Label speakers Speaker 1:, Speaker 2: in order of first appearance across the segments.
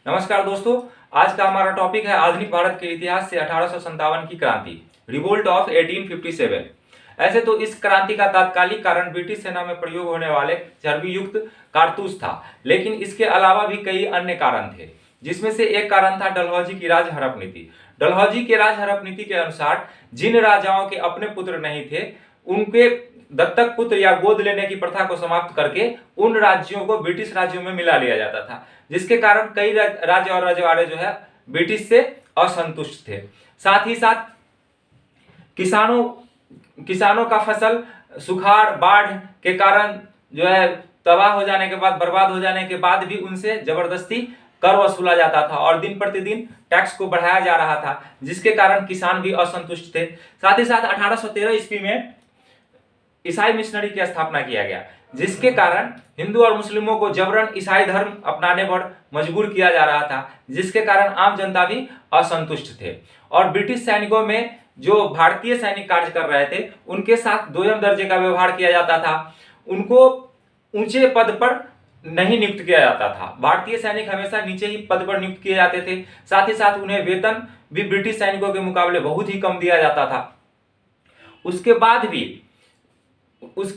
Speaker 1: नमस्कार दोस्तों। आज का हमारा टॉपिक है आधुनिक भारत के इतिहास से 1857 की क्रांति, रिवोल्ट ऑफ 1857। ऐसे तो इस क्रांति का तात्कालिक कारण ब्रिटिश सेना में प्रयोग होने वाले चर्बी युक्त कारतूस था, लेकिन इसके अलावा भी कई अन्य कारण थे, जिसमें से एक कारण था डलहौजी की राज हड़प नीति। डलहौजी के राज हड़प नीति के अनुसार जिन राजाओं के अपने पुत्र नहीं थे, उनके दत्तक पुत्र या गोद लेने की प्रथा को समाप्त करके उन राज्यों को ब्रिटिश राज्यों में मिला लिया जाता था, जिसके कारण कई राज्य और रजवाड़े जो है ब्रिटिश से असंतुष्ट थे। साथ ही साथ किसानों का फसल सुखाड़ बाढ़ के कारण जो है तबाह हो जाने के बाद, बर्बाद हो जाने के बाद भी उनसे जबरदस्ती कर वसूला जाता था और दिन प्रतिदिन टैक्स को बढ़ाया जा रहा था, जिसके कारण किसान भी असंतुष्ट थे। साथ ही साथ 1813 ईस्वी में ईसाई मिशनरी की स्थापना किया गया, जिसके कारण हिंदू और मुस्लिमों को जबरन ईसाई धर्म अपनाने पर मजबूर किया जा रहा था, जिसके कारण आम जनता भी असंतुष्ट थे। और ब्रिटिश सैनिकों में जो भारतीय सैनिक कार्य कर रहे थे, उनके साथ दोयम दर्जे का व्यवहार किया जाता था। उनको ऊंचे पद पर नहीं नियुक्त किया जाता था। भारतीय सैनिक हमेशा नीचे ही पद पर नियुक्त किए जाते थे। साथ ही साथ उन्हें वेतन भी ब्रिटिश सैनिकों के मुकाबले बहुत ही कम दिया जाता था। उसके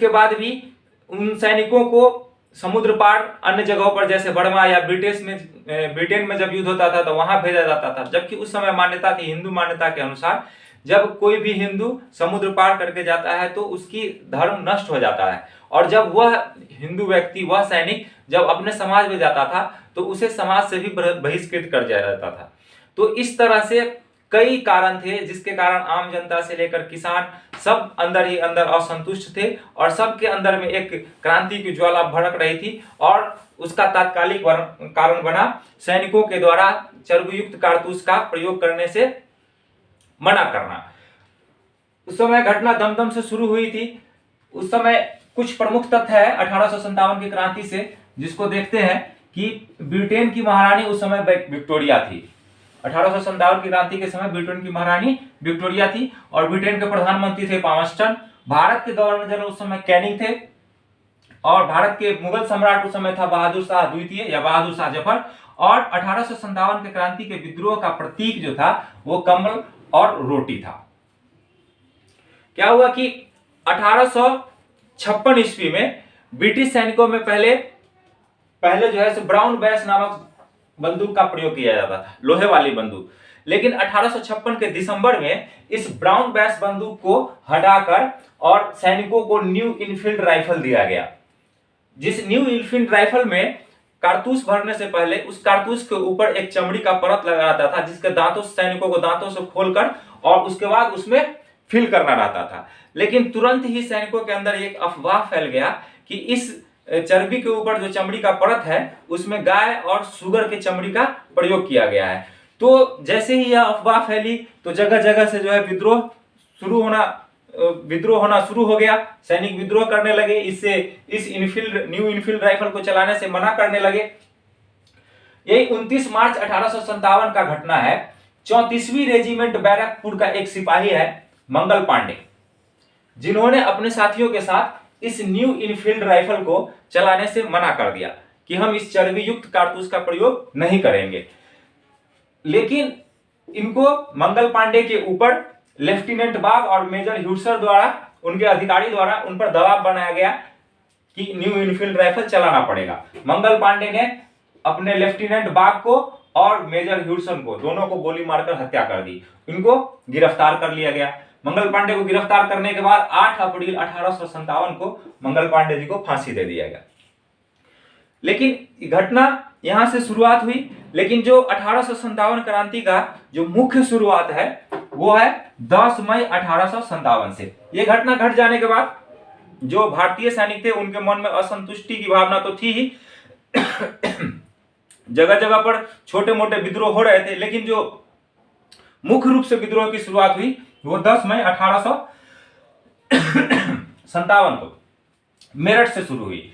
Speaker 1: बाद भी उन सैनिकों को समुद्र पार अन्य जगहों पर जैसे बर्मा या ब्रिटेन में जब युद्ध होता था तो वहां भेजा जाता था, जबकि उस समय मान्यता थी, हिंदू मान्यता के अनुसार, जब कोई भी हिंदू समुद्र पार करके जाता है तो उसकी धर्म नष्ट हो जाता है, और जब वह हिंदू व्यक्ति, वह सैनिक जब अपने समाज में जाता था तो उसे समाज से भी बहिष्कृत कर दिया जाता था। तो इस तरह से कई कारण थे जिसके कारण आम जनता से लेकर किसान सब अंदर ही अंदर असंतुष्ट थे, और सबके अंदर में एक क्रांति की ज्वाला भड़क रही थी, और उसका तात्कालिक कारण बना सैनिकों के द्वारा चर्बीयुक्त कारतूस का प्रयोग करने से मना करना। उस समय घटना दमदम से शुरू हुई थी। उस समय कुछ प्रमुख तथ्य है 1857 की क्रांति से, जिसको देखते हैं कि ब्रिटेन की महारानी उस समय विक्टोरिया थी। 1857 की क्रांति के समय ब्रिटेन की महारानी विक्टोरिया थी और ब्रिटेन के प्रधानमंत्री थे पामस्टन। भारत के गवर्नर जनरल उस समय कैनिंग थे, और भारत के मुगल सम्राट उस समय था बहादुर शाह द्वितीय या बहादुर शाह जफर। और 1857 के क्रांति के विद्रोह का प्रतीक जो था वो कमल और रोटी था। क्या हुआ कि 1856 ईस्वी में ब्रिटिश सैनिकों में पहले जो है ब्राउन बैस नामक बंदूक का प्रयोग किया जाता था, लोहे वाली बंदूक। लेकिन 1856 के दिसंबर में इस ब्राउन बैस बंदूक को हटाकर और सैनिकों को न्यू इनफील्ड राइफल दिया गया। जिस न्यू इनफील्ड राइफल में कारतूस भरने से पहले उस कारतूस के ऊपर एक चमड़ी का परत लगा रहता था, जिसके दांतों से सैनिकों को दांतों से खोलकर और उसके बाद उसमें फिल करना रहता था। लेकिन तुरंत ही सैनिकों के अंदर एक अफवाह फैल गया कि इस चर्बी के ऊपर जो चमड़ी का परत है उसमें गाय और सुगर के चमड़ी का प्रयोग किया गया है। तो जैसे ही यह अफवाह फैली तो जगह जगह से जो है विद्रोह होना शुरू हो गया। सैनिक विद्रोह करने लगे, इससे इस न्यू इनफील्ड राइफल को चलाने से मना करने लगे। यही 29 मार्च 1857 का घटना है। 34वीं रेजिमेंट बैरकपुर का एक सिपाही है मंगल पांडे, जिन्होंने अपने साथियों के साथ इस न्यू इनफील्ड राइफल को चलाने से मना कर दिया कि हम इस चर्बी युक्त कारतूस का प्रयोग नहीं करेंगे। लेकिन इनको मंगल पांडे के ऊपर लेफ्टिनेंट बाग और मेजर ह्यूसर द्वारा, उनके अधिकारी द्वारा उन पर दबाव बनाया गया कि न्यू इनफील्ड राइफल चलाना पड़ेगा। मंगल पांडे ने अपने लेफ्टिनेंट बाग को और मेजर ह्यूसन को, दोनों को गोली मारकर हत्या कर दी। इनको गिरफ्तार कर लिया गया। मंगल पांडे को गिरफ्तार करने के बाद 8 अप्रैल 1857 को मंगल पांडे जी को फांसी दे दिया गया। लेकिन घटना यहां से शुरुआत हुई, लेकिन जो 1857 क्रांति का जो मुख्य शुरुआत है वो है 10 मई 1857 से। यह घटना घट जाने के बाद जो भारतीय सैनिक थे उनके मन में असंतुष्टि की भावना तो थी ही। जगह जगह पर छोटे मोटे विद्रोह हो रहे थे, लेकिन जो मुख्य रूप से विद्रोह की शुरुआत हुई वो 10 मई 1857 को मेरठ से शुरू हुई।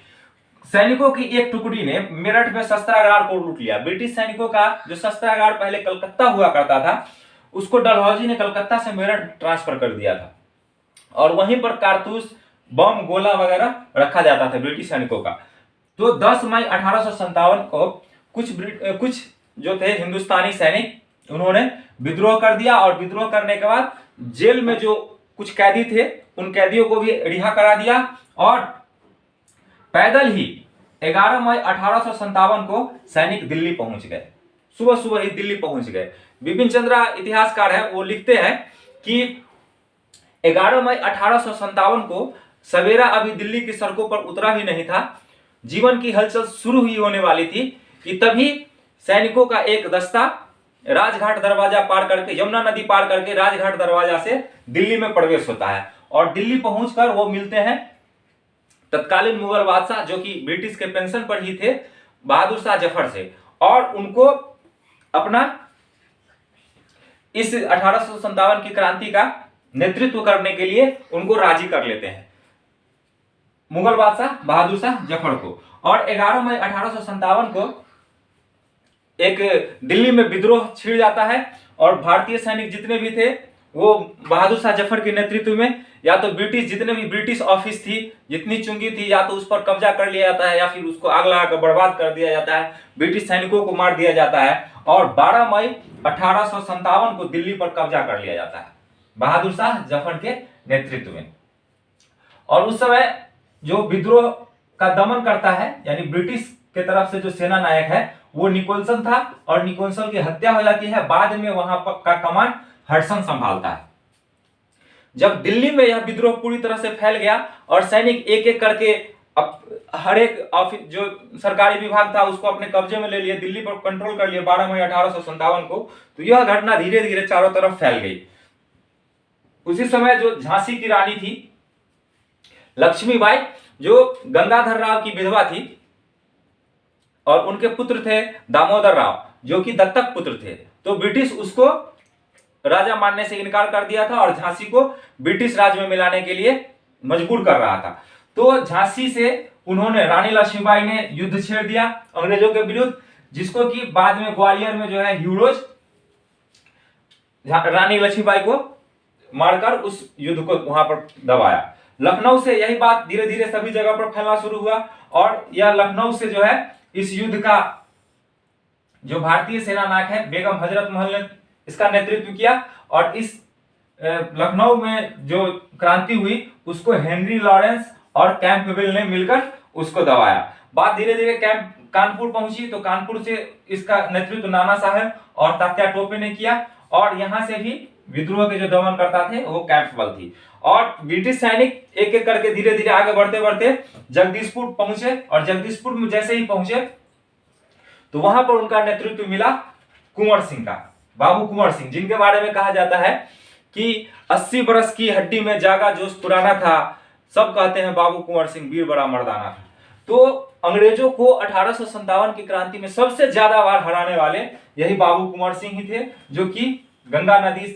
Speaker 1: सैनिकों की एक टुकड़ी ने मेरठ में शस्त्रागार को लूट लिया। ब्रिटिश सैनिकों का जो शस्त्रागार पहले कलकत्ता हुआ करता था, उसको डलहौजी ने कलकत्ता से मेरठ ट्रांसफर कर दिया था, और वहीं पर कारतूस, बम, गोला वगैरह रखा जाता था ब्रिटिश सैनिकों का। तो 10 मई 1857 को कुछ जो थे हिंदुस्तानी सैनिक, उन्होंने विद्रोह कर दिया और विद्रोह करने के बाद जेल में जो कुछ कैदी थे उन कैदियों को भी रिहा करा दिया और पैदल ही 11 मई 1857 को सैनिक दिल्ली पहुंच गए। सुबह सुबह ही दिल्ली पहुंच गए। बिपिन चंद्रा इतिहासकार है, वो लिखते हैं कि 11 मई 1857 को सवेरा अभी दिल्ली की सड़कों पर उतरा भी नहीं था, जीवन की हलचल शुरू ही होने वाली थी कि तभी सैनिकों का एक दस्ता राजघाट दरवाजा पार करके, यमुना नदी पार करके राजघाट दरवाजा से दिल्ली में प्रवेश होता है और दिल्ली पहुंचकर वो मिलते हैं तत्कालीन मुगल बादशाह जो कि ब्रिटिश के पेंशन पर ही थे, बहादुर शाह जफर से, और उनको अपना इस 1857 की क्रांति का नेतृत्व करने के लिए उनको राजी कर लेते हैं मुगल बादशाह बहादुर शाह जफर को। और 11 मई 1857 को एक दिल्ली में विद्रोह छिड़ जाता है और भारतीय सैनिक जितने भी थे वो बहादुर शाह जफर के नेतृत्व में या तो ब्रिटिश जितने भी ब्रिटिश ऑफिस थी, जितनी चुंगी थी, या तो उस पर कब्जा कर लिया जाता है या फिर उसको आग लगाकर बर्बाद कर दिया जाता है, ब्रिटिश सैनिकों को मार दिया जाता है और 12 मई 1857 को दिल्ली पर कब्जा कर लिया जाता है बहादुर शाह जफर के नेतृत्व में। और उस समय जो विद्रोह का दमन करता है यानी ब्रिटिश के तरफ से जो सेना नायक है वो निकोलसन था और निकोलसन की हत्या हो जाती है। बाद में वहां का कमान हडसन संभालता है। जब दिल्ली में यह विद्रोह पूरी तरह से फैल गया और सैनिक एक एक करके हर एक ऑफिस जो सरकारी विभाग था उसको अपने कब्जे में ले लिए, दिल्ली पर कंट्रोल कर लिया 12 मई 1857 को, तो यह घटना धीरे धीरे चारों तरफ फैल गई। उसी समय जो झांसी की रानी थी लक्ष्मीबाई, जो गंगाधर राव की विधवा थी, और उनके पुत्र थे दामोदर राव जो कि दत्तक पुत्र थे, तो ब्रिटिश उसको राजा मानने से इनकार कर दिया था और झांसी को ब्रिटिश राज में मिलाने के लिए मजबूर कर रहा था। तो झांसी से उन्होंने, रानी लक्ष्मीबाई ने युद्ध छेड़ दिया अंग्रेजों के विरुद्ध, जिसको कि बाद में ग्वालियर में जो है हीरोज रानी लक्ष्मीबाई को मारकर उस युद्ध को वहां पर दबाया। लखनऊ से यही बात धीरे धीरे सभी जगह पर फैलना शुरू हुआ और यह लखनऊ से जो है इस युद्ध का जो भारतीय सेना नायक है बेगम हजरत महल ने इसका नेतृत्व किया और इस लखनऊ में जो क्रांति हुई उसको हेनरी लॉरेंस और कैंपबेल ने मिलकर उसको दबाया। बात धीरे धीरे कानपुर पहुंची तो कानपुर से इसका नेतृत्व नाना साहब और तात्या टोपे ने किया और यहां से भी विद्रोह के जो दमन करता थे वो कैंपबेल थी। और ब्रिटिश सैनिक एक एक करके धीरे धीरे आगे बढ़ते बढ़ते जगदीशपुर पहुंचे और जगदीशपुर में जैसे ही पहुंचे तो वहां पर उनका नेतृत्व मिला कुंवर सिंह का, बाबू कुंवर सिंह, जिनके बारे में कहा जाता है कि 80 बरस की हड्डी में जागा जोश पुराना था, सब कहते हैं बाबू कुंवर सिंह वीर बड़ा मर्दाना था। तो अंग्रेजों को 1857 की क्रांति में सबसे ज्यादा बार हराने वाले यही बाबू कुंवर सिंह ही थे, जो कि गंगा नदी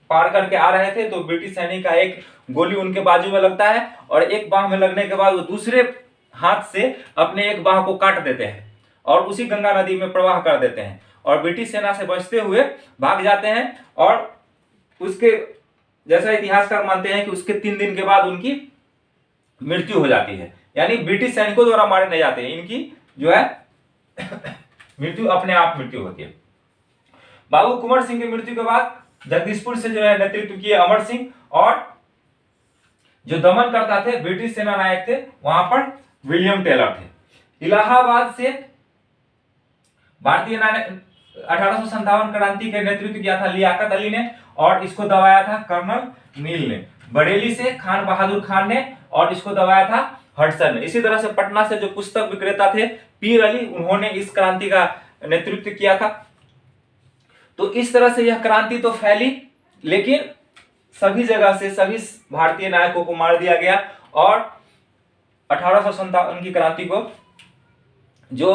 Speaker 1: पार करके आ रहे थे। तो ब्रिटिश सैनिक का एक गोली उनके बाजू में लगता है और एक बाह में लगने के बाद वो दूसरे हाथ से अपने एक बाह को काट देते हैं और उसी गंगा नदी में प्रवाह कर देते हैं और ब्रिटिश सेना से बचते हुए भाग जाते हैं। और उसके जैसा इतिहासकार मानते हैं कि उसके 3 दिन के बाद उनकी मृत्यु हो जाती है, यानी ब्रिटिश सैनिकों द्वारा मारे नहीं जाते, इनकी जो है मृत्यु अपने आप मृत्यु होती है। बाबू कुंवर सिंह की मृत्यु के बाद जगदीशपुर से जो है नेतृत्व किए अमर सिंह और जो दमन करता थे ब्रिटिश सेना नायक थे वहां पर विलियम टेलर थे। इलाहाबाद से भारतीय 1857 क्रांति के नेतृत्व किया था लियाकत अली ने और इसको दबाया था कर्नल नील ने। बरेली से खान बहादुर खान ने और इसको दबाया था हडसन ने। इसी तरह से पटना से जो पुस्तक विक्रेता थे पीर अली, उन्होंने इस क्रांति का नेतृत्व किया था। तो इस तरह से यह क्रांति तो फैली, लेकिन सभी जगह से सभी भारतीय नायकों को मार दिया गया और 1857 की क्रांति को जो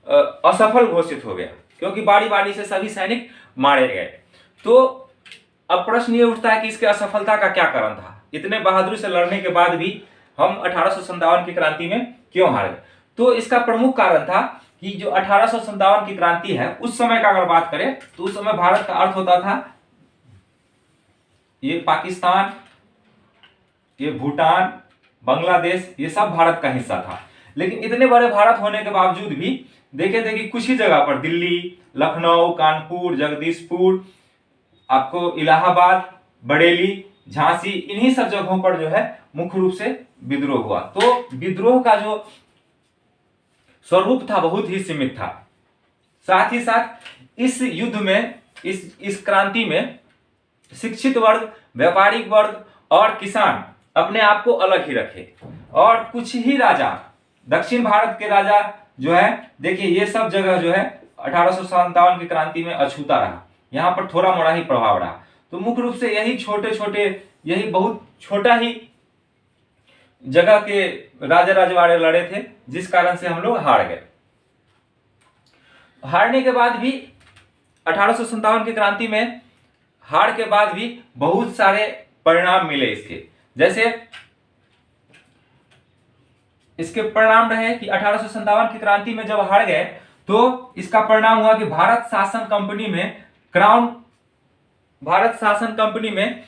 Speaker 1: असफल घोषित हो गया, क्योंकि बारी बारी से सभी सैनिक मारे गए। तो अब प्रश्न ये उठता है कि इसके असफलता का क्या कारण था? इतने बहादुरी से लड़ने के बाद भी हम 1857 की क्रांति में क्यों हार गए? तो इसका प्रमुख कारण था कि जो 1857 की क्रांति है उस समय का अगर बात करें तो उस समय भारत का अर्थ होता था ये पाकिस्तान, ये भूटान, बांग्लादेश, ये सब भारत का हिस्सा था। लेकिन इतने बड़े भारत होने के बावजूद भी देखे थे कि कुछ ही जगह पर दिल्ली, लखनऊ, कानपुर, जगदीशपुर, आपको इलाहाबाद, बरेली, झांसी, इन्हीं सब जगहों पर जो है मुख्य रूप से विद्रोह हुआ। तो विद्रोह का जो स्वरूप था बहुत ही सीमित था। साथ ही साथ इस युद्ध में, इस क्रांति में शिक्षित वर्ग, व्यापारिक वर्ग और किसान अपने आप को अलग ही रखे, और कुछ ही राजा, दक्षिण भारत के राजा जो है, देखिए ये सब जगह जो है 1857 की क्रांति में अछूता रहा, यहाँ पर थोड़ा मोड़ा ही प्रभाव रहा। तो मुख्य रूप से यही छोटे छोटे, यही बहुत छोटा ही जगह के राजा रजवाड़े लड़े थे, जिस कारण से हम लोग हार गए। हारने के बाद भी 1857 की क्रांति में हार के बाद भी बहुत सारे परिणाम मिले इसके। जैसे इसके परिणाम रहे कि 1857 की क्रांति में जब हार गए तो इसका परिणाम हुआ कि भारत शासन कंपनी में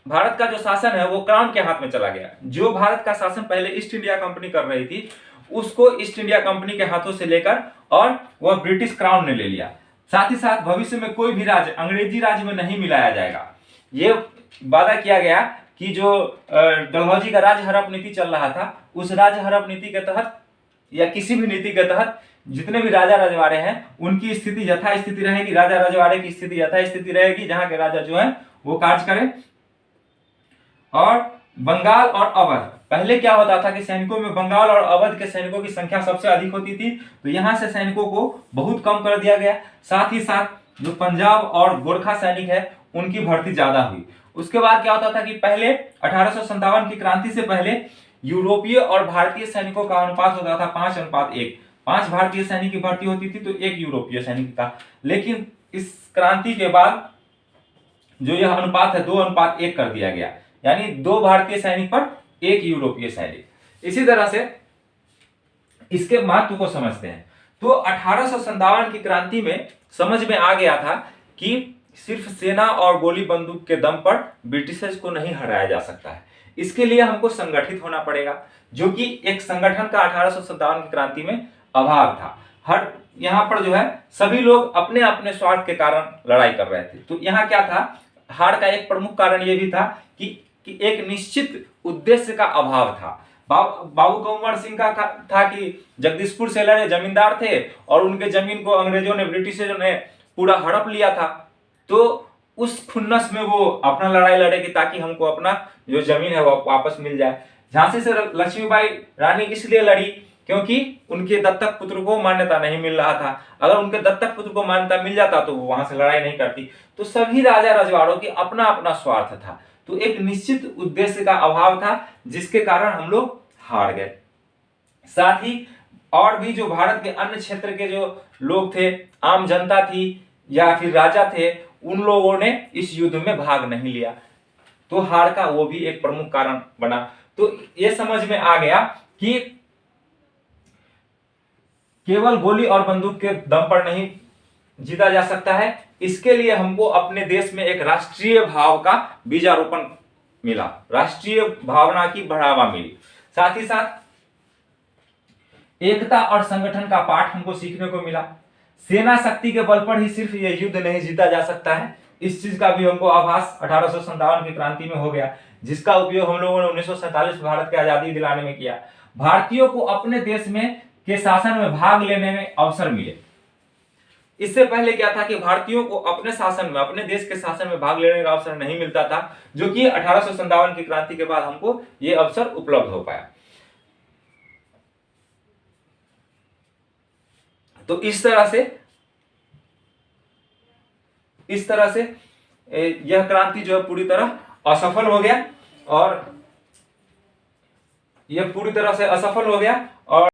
Speaker 1: भारत का जो शासन है वो क्राउन के हाथ में चला गया। जो भारत का शासन पहले ईस्ट इंडिया कंपनी कर रही थी, उसको ईस्ट इंडिया कंपनी के हाथों से लेकर और वह ब्रिटिश क्राउन ने ले लिया। साथ ही साथ भविष्य में कोई भी राज्य अंग्रेजी राज्य में नहीं मिलाया जाएगा। ये वादा किया गया कि जो डलहौजी का राज्य हड़प नीति चल रहा था, उस राज्य हड़प नीति के तहत या किसी भी नीति के तहत जितने भी राजा रजवाड़े हैं उनकी स्थिति यथास्थिति रहेगी, राजा रजवाड़े की स्थिति यथास्थिति रहेगी, जहां के राजा जो है वो कार्य करें। और बंगाल और अवध, पहले क्या होता था कि सैनिकों में बंगाल और अवध के सैनिकों की संख्या सबसे अधिक होती थी, तो यहां से सैनिकों को बहुत कम कर दिया गया। साथ ही साथ जो पंजाब और गोरखा सैनिक है उनकी भर्ती ज्यादा हुई। उसके बाद क्या होता था कि पहले 1857 की क्रांति से पहले यूरोपीय और भारतीय सैनिकों का अनुपात होता था 5:1। 5 भारतीय सैनिक की भर्ती होती थी तो 1 यूरोपीय सैनिक का। लेकिन इस क्रांति के बाद जो यह अनुपात है 2:1 कर दिया गया, यानी 2 भारतीय सैनिक पर 1 यूरोपीय सैनिक। इसी तरह से इसके महत्व को समझते हैं। तो 1857 की क्रांति में समझ में आ गया था कि सिर्फ सेना और गोली बंदूक के दम पर ब्रिटिशर्स को नहीं हराया जा सकता है। इसके लिए हमको संगठित होना पड़ेगा, जो कि एक संगठन का 1857 की क्रांति में अभाव था। हर यहाँ पर जो है सभी लोग अपने अपने स्वार्थ के कारण लड़ाई कर रहे थे। तो यहाँ क्या था, हार का एक प्रमुख कारण यह भी था कि एक निश्चित उद्देश्य का अभाव था। बाबू कंवर सिंह का था कि जगदीशपुर से लड़े, जमींदार थे और उनके जमीन को अंग्रेजों ने, ब्रिटिशर्स ने पूरा हड़प लिया था। तो उस खुन्नस में वो अपना लड़ाई लड़ेगी ताकि हमको अपना जो जमीन है वो वापस मिल जाए। झांसी से लक्ष्मीबाई रानी इसलिए लड़ी क्योंकि उनके दत्तक पुत्र को मान्यता नहीं मिल रहा था। अगर उनके दत्तक पुत्र को मान्यता मिल जाता तो वो वहां से लड़ाई नहीं करती। तो सभी राजा रजवाड़ों की अपना अपना स्वार्थ था, तो एक निश्चित उद्देश्य का अभाव था जिसके कारण हम लोग हार गए। साथ ही और भी जो भारत के अन्य क्षेत्र के जो लोग थे, आम जनता थी या फिर राजा थे, उन लोगों ने इस युद्ध में भाग नहीं लिया, तो हार का वो भी एक प्रमुख कारण बना। तो ये समझ में आ गया कि केवल गोली और बंदूक के दम पर नहीं जीता जा सकता है। इसके लिए हमको अपने देश में एक राष्ट्रीय भाव का बीजारोपण मिला, राष्ट्रीय भावना की बढ़ावा मिली। साथ ही साथ एकता और संगठन का पाठ हमको सीखने को मिला। सेना शक्ति के बल पर ही सिर्फ यह युद्ध नहीं जीता जा सकता है, इस चीज का भी हमको आभास 1857 की क्रांति में हो गया, जिसका उपयोग हम लोगों ने 1947 भारत के आजादी दिलाने में किया। भारतीयों को अपने देश में के शासन में भाग लेने में अवसर मिले। इससे पहले क्या था कि भारतीयों को अपने शासन में, अपने देश के शासन में भाग लेने का अवसर नहीं मिलता था, जो कि 1857 की क्रांति के बाद हमको ये अवसर उपलब्ध हो पाया। तो इस तरह से यह क्रांति जो है पूरी तरह असफल हो गया, और यह पूरी तरह से असफल हो गया। और